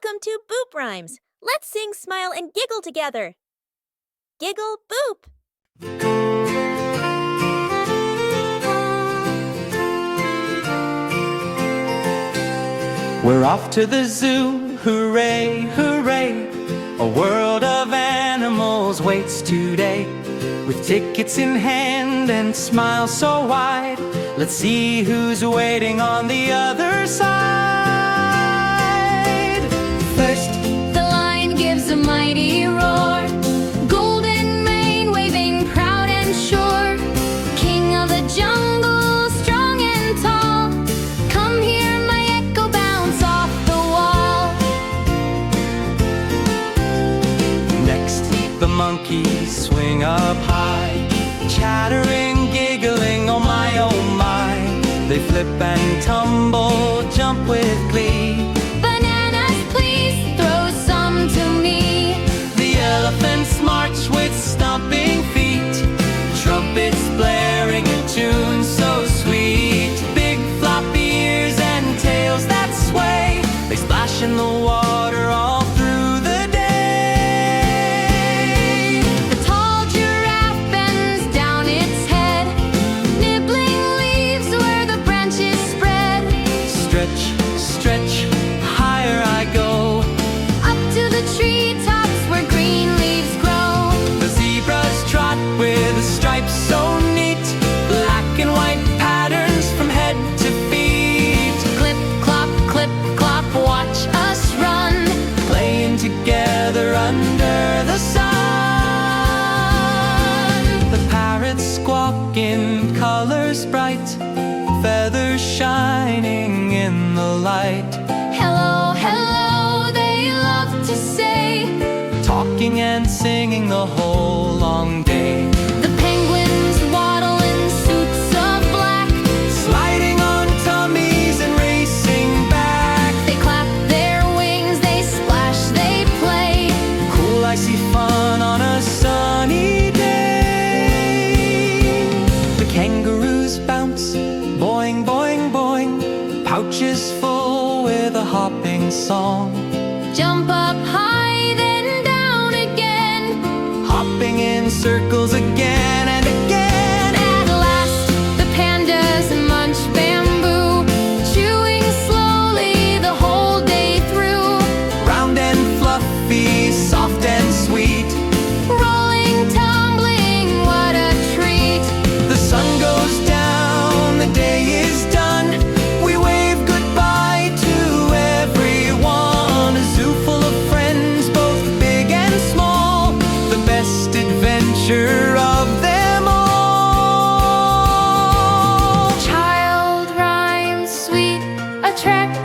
Welcome to Boop Rhymes. Let's sing, smile, and giggle together. Giggle, boop. We're off to the zoo, hooray, hooray. A world of animals waits today. With tickets in hand and smiles so wide, let's see who's waiting on the other side. First, the lion gives a mighty roar, golden mane waving proud and sure. King of the jungle, strong and tall, come hear my echo bounce off the wall. next, the monkeys swing up high, chattering, giggling, oh my, oh my. They flip and tumble, jump with glee. Bananas, please throw some to me. The elephants march with stomping feet, trumpets blaring a tune so sweet. Big floppy ears and tails that sway, they splash in the water all through the day. The tall giraffe bends down its head, nibbling leaves where the branches spread. Stretch, stretch, higher I go, Up to the treetops where green leaves grow. the zebras trot with the stripes so neat, black and white patterns from head to feet. Clip, clop, watch us run. Playing together under the sun. The parrots squawk in colors bright, feathers shining in the light. Hello, hello, they love to say, Talking and singing the whole long day. the penguins waddle in suits of black. Sliding on tummies and racing back. They clap their wings, they splash, they play. Cool icy fun on a sunny day. The kangaroos bounce, boing, boing, boing, pouches full with a hopping song. Jump up high, then down again. Hopping in circles again and again. At last, the pandas munch bamboo, chewing slowly the whole day through. Round and fluffy, soft and sweet. Rolling, tumbling, what a treat. The sun goes down, the day is done. We wave goodbye to everyone. A zoo full of friends, both big and small. The best adventure of them all. Child rhymes sweet, attract